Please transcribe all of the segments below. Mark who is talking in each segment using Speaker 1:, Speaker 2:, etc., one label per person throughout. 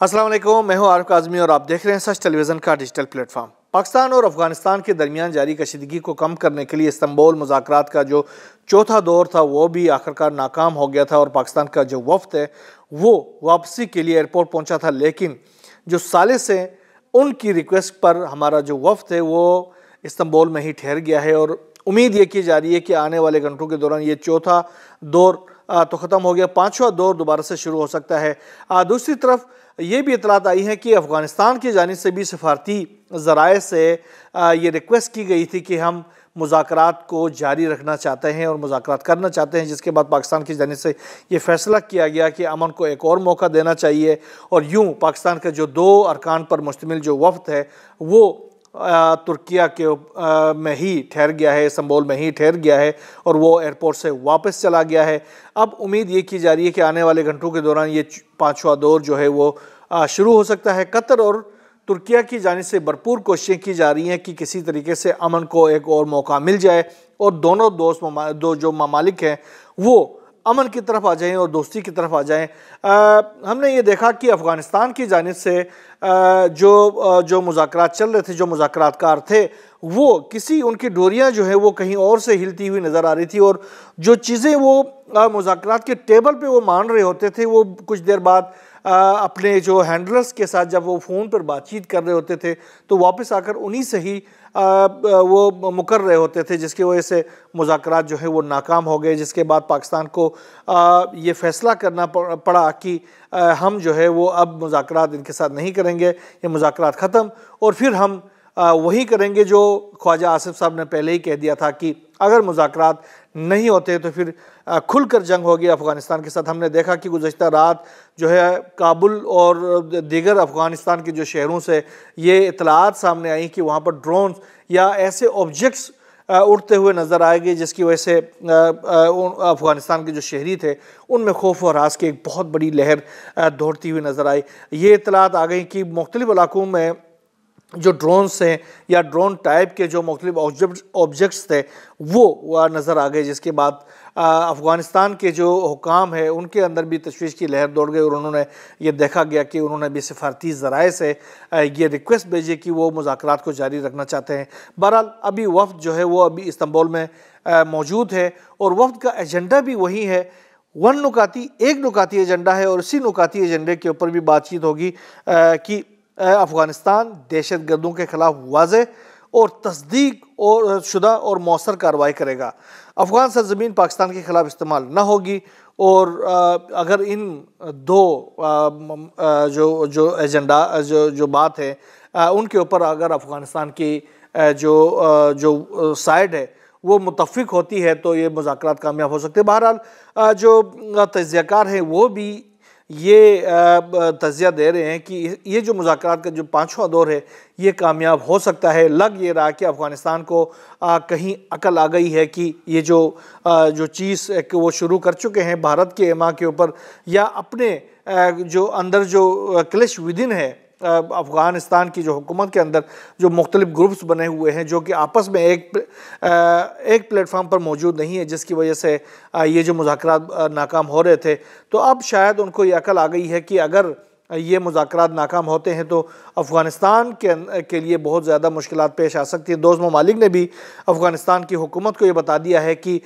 Speaker 1: अस्सलाम वालेकुम, मैं हूं आरिफ काज़मी और आप देख रहे हैं सच टेलीविज़न का डिजिटल प्लेटफॉर्म। पाकिस्तान और अफगानिस्तान के दरमियान जारी कशीदगी को कम करने के लिए इस्तांबुल मुज़ाकरात का जो चौथा दौर था वो भी आखिरकार नाकाम हो गया था और पाकिस्तान का जो वफ्द है वो वापसी के लिए एयरपोर्ट पहुंचा था, लेकिन जो सालिस हैं उनकी रिक्वेस्ट पर हमारा जो वफ्द है वो इस्तांबुल में ही ठहर गया है और उम्मीद ये की जा रही है कि आने वाले घंटों के दौरान ये चौथा दौर तो ख़त्म हो गया, पाँचवा दौर दोबारा से शुरू हो सकता है। दूसरी तरफ ये भी इतलात आई है कि अफ़गानिस्तान की जानिब से भी सफारती ज़राए से ये रिक्वेस्ट की गई थी कि हम मुज़ाकरात को जारी रखना चाहते हैं और मुज़ाकरात करना चाहते हैं, जिसके बाद पाकिस्तान की जानिब से ये फ़ैसला किया गया कि अमन को एक और मौका देना चाहिए और यूँ पाकिस्तान के जो दो अरकान पर मुश्तमिल जो वफ्द है वो तुर्किया के में ही ठहर गया है, इस्तांबुल में ही ठहर गया है और वो एयरपोर्ट से वापस चला गया है। अब उम्मीद ये की जा रही है कि आने वाले घंटों के दौरान ये पाँचवा दौर जो है वो शुरू हो सकता है। कतर और तुर्किया की जानिब से भरपूर कोशिशें की जा रही हैं कि किसी तरीके से अमन को एक और मौका मिल जाए और दोनों दो जो ममालिक हैं वो अमन की तरफ आ जाएं और दोस्ती की तरफ आ जाएं। हमने ये देखा कि अफ़गानिस्तान की जानिब से जो मुज़ाकरात चल रहे थे, जो मुज़ाकरातकार थे, वो किसी उनकी डोरियां जो है वो कहीं और से हिलती हुई नज़र आ रही थी और जो चीज़ें वो मुज़ाकरात के टेबल पे वो मान रहे होते थे वो कुछ देर बाद अपने जो हैंडलर्स के साथ जब वो फ़ोन पर बातचीत कर रहे होते थे तो वापस आकर उन्हीं से ही वो मुकर रहे होते थे, जिसकी वजह से मुज़ाकरात जो है वो नाकाम हो गए। जिसके बाद पाकिस्तान को ये फ़ैसला करना पड़ा कि हम जो है वो अब मुज़ाकरात इनके साथ नहीं करेंगे, ये मुज़ाकरात ख़त्म और फिर हम वही करेंगे जो ख्वाजा आसिफ साहब ने पहले ही कह दिया था कि अगर मुज़ाकरात नहीं होते तो फिर खुलकर जंग होगी अफ़गानिस्तान के साथ। हमने देखा कि गुज़श्ता रात जो है काबुल और दीगर अफ़गानिस्तान के जो शहरों से ये इतलात सामने आई कि वहाँ पर ड्रोन या ऐसे ऑब्जेक्ट्स उड़ते हुए नज़र आएंगे, जिसकी वजह से अफ़गानिस्तान के जो शहरी थे उनमें खौफ और हरास की एक बहुत बड़ी लहर दौड़ती हुई नज़र आई। ये इतलात आ गई कि मुख्तलिफ़ इलाकों में जो ड्रोन्स हैं या ड्रोन टाइप के जो मुख्तलिफ ऑब्जेक्ट्स थे वो नज़र आ गए, जिसके बाद अफ़गानिस्तान के जो हुकाम है उनके अंदर भी तशवीश की लहर दौड़ गई और उन्होंने ये देखा गया कि उन्होंने भी सफारती ज़राए से ये रिक्वेस्ट भेजी कि वो मुज़ाकरात को जारी रखना चाहते हैं। बहरहाल अभी वफ्द जो है वो अभी इस्तांबुल में मौजूद है और वफ्द का एजेंडा भी वही है, एक नुकाती एजेंडा है और इसी नुकाती एजेंडे के ऊपर भी बातचीत होगी कि अफ़गानिस्तान दहशतगर्दों के ख़िलाफ़ वाज़ेह और तस्दीक और शुदा और मौसर कार्रवाई करेगा। अफ़गान सरज़मीन पाकिस्तान के ख़िलाफ़ इस्तेमाल न होगी और अगर इन दो जो एजेंडा जो बात है उनके ऊपर अगर अफ़गानिस्तान की जो साइड है वो मुत्तफ़िक़ होती है तो ये मुज़ाकरात कामयाब हो सकते हैं। बहरहाल जो तज्ज़ियाकार हैं वो भी ये तज़िया दे रहे हैं कि ये जो मुज़ाकरात का जो पाँचवा दौर है ये कामयाब हो सकता है। लग ये रहा कि अफ़गानिस्तान को कहीं अकल आ गई है कि ये जो चीज़ वो शुरू कर चुके हैं भारत के एमा के ऊपर या अपने जो अंदर जो क्लिश विदिन है अफ़गानिस्तान की जो हुकूमत के अंदर जो मुख्तलिफ ग्रुप्स बने हुए हैं जो कि आपस में एक प्लेटफार्म पर मौजूद नहीं है, जिसकी वजह से ये जो मुज़ाकरात नाकाम हो रहे थे। तो अब शायद उनको ये अकल आ गई है कि अगर ये मुज़ाकरात नाकाम होते हैं तो अफ़गानिस्तान के लिए बहुत ज़्यादा मुश्किलात पेश आ सकती हैं। दोस्त ममालिक ने भी अफ़गानिस्तान की हुकूमत को ये बता दिया है कि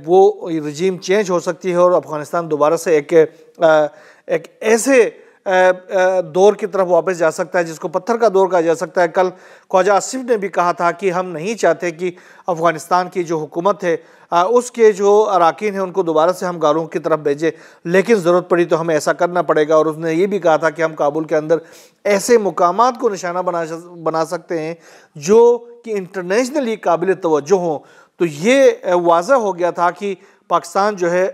Speaker 1: वो रजीम चेंज हो सकती है और अफ़गानिस्तान दोबारा से एक ऐसे दौर की तरफ वापस जा सकता है जिसको पत्थर का दौर कहा जा सकता है। कल ख्वाजा आसिफ ने भी कहा था कि हम नहीं चाहते कि अफ़गानिस्तान की जो हुकूमत है उसके जो अराकीन हैं उनको दोबारा से हम गारों की तरफ भेजें, लेकिन ज़रूरत पड़ी तो हमें ऐसा करना पड़ेगा। और उसने ये भी कहा था कि हम काबुल के अंदर ऐसे मुकामात को निशाना बना सकते हैं जो कि इंटरनेशनली काबिल तवज्जो हों। तो ये वाज़ह हो गया था कि पाकिस्तान जो है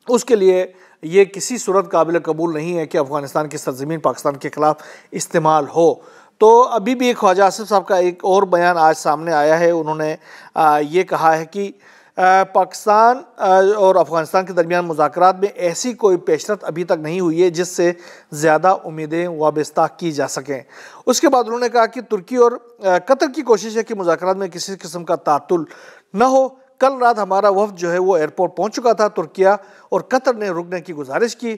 Speaker 1: उसके लिए ये किसी सूरत काबिल कबूल नहीं है कि अफ़गानिस्तान की सरज़मीन पाकिस्तान के ख़िलाफ़ इस्तेमाल हो। तो अभी भी ख्वाजा आसिफ साहब का एक और बयान आज सामने आया है। उन्होंने ये कहा है कि पाकिस्तान और अफ़गानिस्तान के दरमियान मुज़ाकरात में ऐसी कोई पेशरफ़ अभी तक नहीं हुई है जिससे ज़्यादा उम्मीदें वाबस्ता की जा सकें। उसके बाद उन्होंने कहा कि तुर्की और कतर की कोशिश है कि मुज़ाकरात में किसी किस्म का तातुल न हो। कल रात हमारा वफ़द जो है वो एयरपोर्ट पहुंच चुका था। तुर्किया और कतर ने रुकने की गुजारिश की।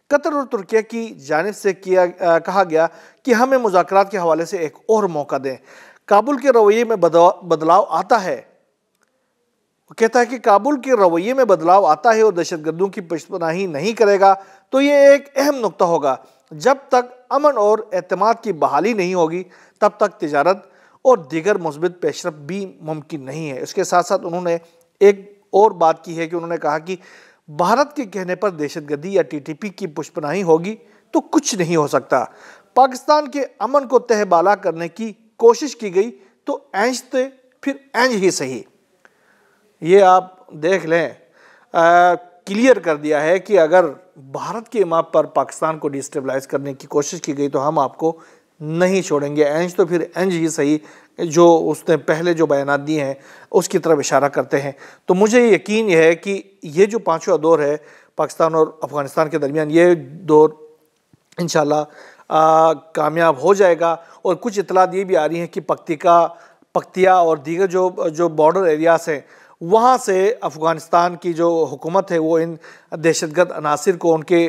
Speaker 1: कतर और तुर्की की जानिब से कहा गया कि हमें मुज़ाकरात के हवाले से एक और मौका दें। काबुल के रवैये में बदलाव आता है। कहता है कि काबुल के रवैये में बदलाव आता है और दहशतगर्दों की पशपनाही नहीं करेगा तो ये एक अहम नुक्ता होगा। जब तक अमन और एतमाद की बहाली नहीं होगी तब तक तिजारत और दीगर मुस्बित पेशरफ भी मुमकिन नहीं है। इसके साथ साथ उन्होंने एक और बात की है कि उन्होंने कहा कि भारत के कहने पर दहशतगर्दी या टीटीपी की पुष्पनाही होगी तो कुछ नहीं हो सकता। पाकिस्तान के अमन को तहबाला करने की कोशिश की गई तो एंज थे फिर एंज ही सही। ये आप देख लें, क्लियर कर दिया है कि अगर भारत के माप पर पाकिस्तान को डिस्टेबलाइज करने की कोशिश की गई तो हम आपको नहीं छोड़ेंगे, एंज तो फिर एंज ही सही, जो उसने पहले जो बयानात दिए हैं उसकी तरफ इशारा करते हैं। तो मुझे यकीन है कि ये जो पांचवा दौर है पाकिस्तान और अफ़गानिस्तान के दरमियान, ये दौर इंशाल्लाह कामयाब हो जाएगा। और कुछ इतलात ये भी आ रही हैं कि पक्तिया और दीगर जो बॉर्डर एरियाज़ हैं वहाँ से अफ़गानिस्तान की जो हुकूमत है वो इन दहशतगर्द अनासिर को उनके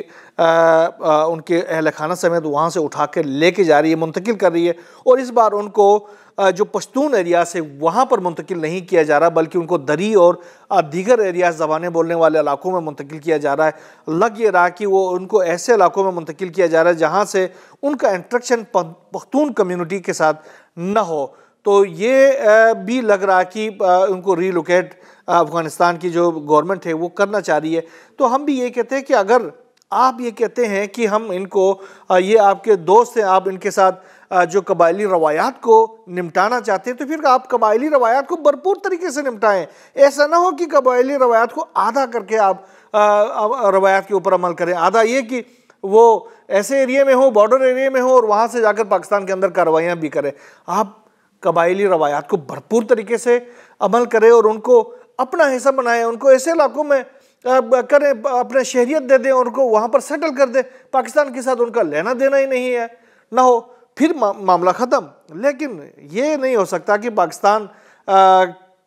Speaker 1: अहल खाना समेत वहाँ से उठा कर लेके जा रही है, मुंतकिल कर रही है। और इस बार उनको जो पश्तून एरिया से वहाँ पर मुंतकिल नहीं किया जा रहा बल्कि उनको दरी और दीगर एरियाज ज़बानें बोलने वाले इलाकों में मुंतकिल किया जा रहा है। लग ये रहा कि वो उनको ऐसे इलाकों में मुंतकिल किया जा रहा है जहाँ से उनका इंट्रैक्शन पख्तून कम्यूनिटी के साथ न हो। तो ये भी लग रहा कि उनको रीलोकेट अफ़गानिस्तान की जो गवर्नमेंट है वो करना चाह रही है। तो हम भी ये कहते हैं कि अगर आप ये कहते हैं कि हम इनको ये आपके दोस्त हैं, आप इनके साथ जो कबायली रवायात को निपटाना चाहते हैं तो फिर आप कबायली रवायात को भरपूर तरीके से निपटाएं। ऐसा ना हो कि कबायली रवायात को आधा करके आप रवायात के ऊपर अमल करें, आधा ये कि वो ऐसे एरिया में हो, बॉर्डर एरिया में हो और वहाँ से जाकर पाकिस्तान के अंदर कार्रवाइयाँ भी करें। आप कबायली रवायात को भरपूर तरीके से अमल करें और उनको अपना हिस्सा बनाएं, उनको ऐसे इलाकों में करें, अपने शहरियत दे दें, उनको वहाँ पर सेटल कर दें। पाकिस्तान के साथ उनका लेना देना ही नहीं है ना हो, फिर मामला ख़त्म। लेकिन ये नहीं हो सकता कि पाकिस्तान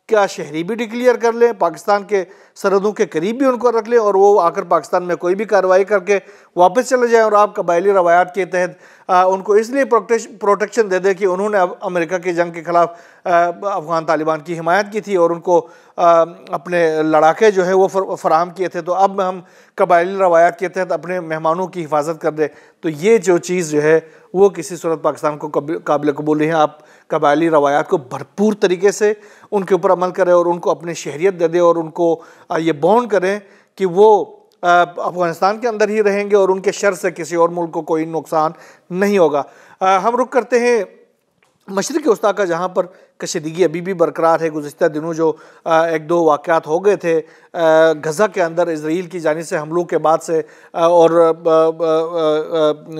Speaker 1: का शहरी भी डिक्लेयर कर लें, पाकिस्तान के सरहदों के करीब भी उनको रख लें और वो आकर पाकिस्तान में कोई भी कार्रवाई करके वापस चले जाएं और आप कबायली रवायात के तहत उनको इसलिए प्रोटेक्शन दे दें कि उन्होंने अमेरिका की जंग के ख़िलाफ़ अफ़गान तालिबान की हिमायत की थी और उनको अपने लड़ाके जो है वो फराहम किए थे, तो अब हम कबायली रवायात के तहत अपने मेहमानों की हिफाजत कर दें। तो ये जो चीज़ जो है वो किसी सूरत पाकिस्तान को काबिल कबूल नहीं है। आप कबायली रवायात को भरपूर तरीके से उनके ऊपर अमल करें और उनको अपनी शहरियत दे दें और उनको ये बॉन्ड करें कि वो अफ़गानिस्तान के अंदर ही रहेंगे और उनके शर से किसी और मुल्क को कोई नुकसान नहीं होगा। हम रुख करते हैं मशरिक़ वस्ता का, जहाँ पर कशीदगी अभी भी बरकरार है। गुज़िश्ता दिनों जो एक दो वाक़यात हो गए थे गज़ा के अंदर इज़राइल की जानिब से हमलों के बाद से और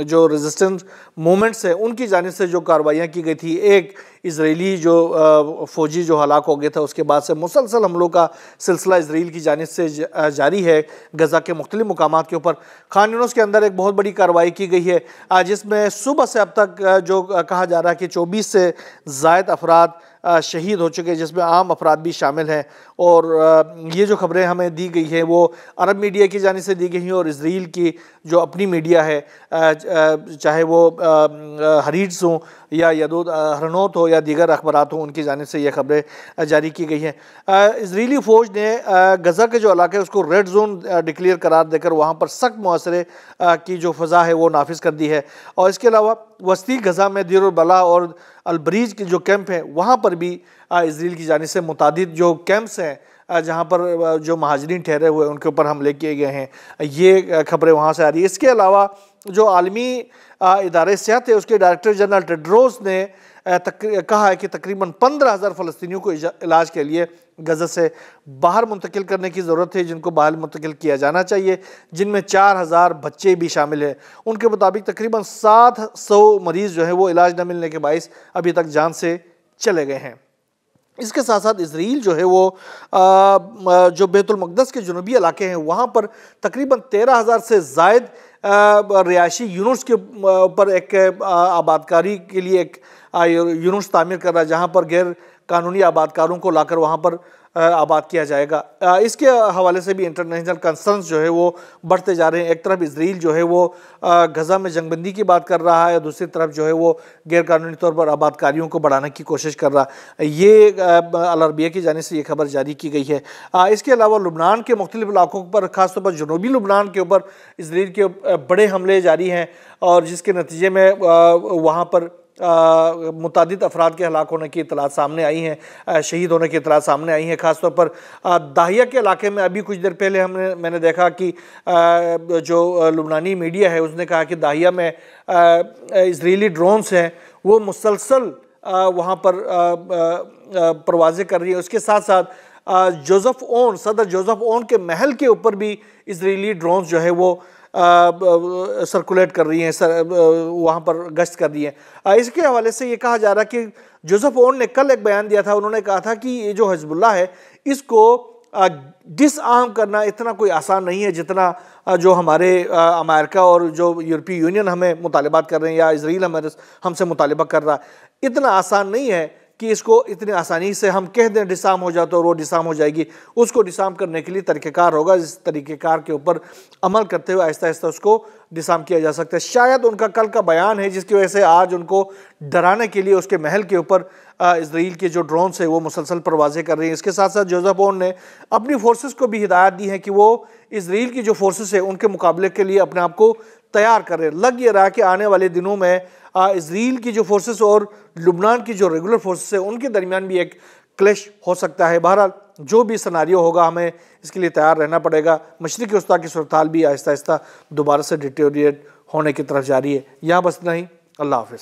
Speaker 1: जो रेजिस्टेंस मूवमेंट्स हैं उनकी जानिब से जो कार्रवाइयाँ की गई थी, एक इज़राइली जो फ़ौजी जो हलाक हो गया था उसके बाद से मुसलसल हमलों का सिलसिला इज़राइल की जानिब से जारी है गज़ा के मुख्तलिफ़ मुकामात के ऊपर। खान यूनिस के अंदर एक बहुत बड़ी कार्रवाई की गई है जिसमें सुबह से अब तक जो कहा जा रहा है कि 24 से ज़ायद अफराद शहीद हो चुके हैं, जिसमें आम अफराद भी शामिल हैं। और ये जो खबरें हमें दी गई हैं वो अरब मीडिया की जानिब से दी गई हैं और इज़राइल की जो अपनी मीडिया है, चाहे वो हरीट्स हों या यदूद हरनोत हो या दीगर अखबारात हों, उनकी जानिब से ये खबरें जारी की गई हैं। इज़राइली फ़ौज ने गज़ा के जो इलाके उसको रेड जोन डिक्लेयर करार देकर वहाँ पर सख्त मुआसरे की जो फ़ज़ा है वो नाफिज कर दी है। और इसके अलावा वस्ती गज़ा में दीर बला और अलबरीज के जो कैंप हैं वहाँ पर भी इज़राइल की जानिब से मुतादिद जो कैंप्स हैं जहाँ पर जो महाजरीन ठहरे हुए उनके ऊपर हमले किए गए हैं, ये खबरें वहाँ से आ रही है। इसके अलावा जो आलमी इदारे सेहत है उसके डायरेक्टर जनरल टेड्रोस ने कहा है कि तकरीबन 15,000 फ़लस्तीनियों को इलाज के लिए गज़ा से बाहर मुंतकिल करने की ज़रूरत है, जिनको बाहर मुंतकिल किया जाना चाहिए, जिनमें 4,000 बच्चे भी शामिल हैं। उनके मुताबिक तकरीबन 700 मरीज़ जो है वो इलाज न मिलने के बाइस अभी तक जान से चले गए हैं। इसके साथ साथ इज़राइल जो है वो जो बैतुल मक़दस के जुनूबी इलाके हैं वहाँ पर तकरीबन 13,000 से ज़ायद रिहायशी यूनिट्स के ऊपर एक आबादकारी के लिए एक यूनिट्स तामीर कर रहा है, जहाँ पर गैर कानूनी आबादकारों को लाकर वहाँ पर आबाद किया जाएगा। इसके हवाले से भी इंटरनेशनल कंसर्न्स जो है वो बढ़ते जा रहे हैं। एक तरफ इजराइल जो है वो गज़ा में जंगबंदी की बात कर रहा है, दूसरी तरफ जो है वो गैरकानूनी तौर पर आबादकारियों को बढ़ाने की कोशिश कर रहा है। ये अल अरबिया की जानिब से ये खबर जारी की गई है। इसके अलावा लुबनान के मुख्तलिफ इलाकों पर, खासतौर पर जनूबी लुबनान के ऊपर इजराइल के बड़े हमले जारी हैं और जिसके नतीजे में वहाँ पर मुतादिद अफराद के हलाक होने की इतलात सामने आई हैं, शहीद होने की इतलात सामने आई हैं। ख़ासतौर पर दाहिया के इलाके में अभी कुछ देर पहले मैंने देखा कि जो लुबनानी मीडिया है उसने कहा कि दाहिया में इजरायली ड्रोन्स हैं वो मुसलसल वहाँ पर परवाज़ें कर रही है। उसके साथ साथ सदर जोसेफ ओन के महल के ऊपर भी इजरायली ड्रोन्स जो है वो सर्कुलेट कर रही हैं, वहाँ पर गश्त कर रही हैं। इसके हवाले से ये कहा जा रहा है कि जोसेफ ओन ने कल एक बयान दिया था, उन्होंने कहा था कि ये जो हिजबुल्लाह है इसको डिसआर्म करना इतना कोई आसान नहीं है जितना जो हमारे अमेरिका और जो यूरोपीय यूनियन हमें मुतालिबात कर रहे हैं या इजराइल हमसे मुतालिबा कर रहा है। इतना आसान नहीं है कि इसको इतनी आसानी से हम कह दें डिसाम हो जाए तो वो डिसाम हो जाएगी। उसको डिसाम करने के लिए तरीक़ेकार होगा, जिस तरीक़ेकार के ऊपर अमल करते हुए आहिस्ता आहिस्ता उसको डिसाम किया जा सकता है। शायद उनका कल का बयान है जिसकी वजह से आज उनको डराने के लिए उसके महल के ऊपर इजराइल के जो ड्रोन्स है वो मुसलसल परवाज़ें कर रही हैं। इसके साथ साथ जोसेफ ओन ने अपनी फोर्सेस को भी हिदायत दी है कि वो इजराइल की जो फोर्सेस है उनके मुकाबले के लिए अपने आप को तैयार कर रहे हैं। लग ये रहा है कि आने वाले दिनों में इजराइल की जो फोर्सेस और लुबनान की जो रेगुलर फोर्सेस है उनके दरमियान भी एक क्लैश हो सकता है। बहरहाल जो भी सिनारियो होगा हमें इसके लिए तैयार रहना पड़ेगा। मशरिक़ी वस्ता की सूरत हाल भी आहिस्ता आहिस्ता दोबारा से डिटेरिएट होने की तरफ जा रही है। यहाँ बस नहीं, अल्लाह हाफ़िज़।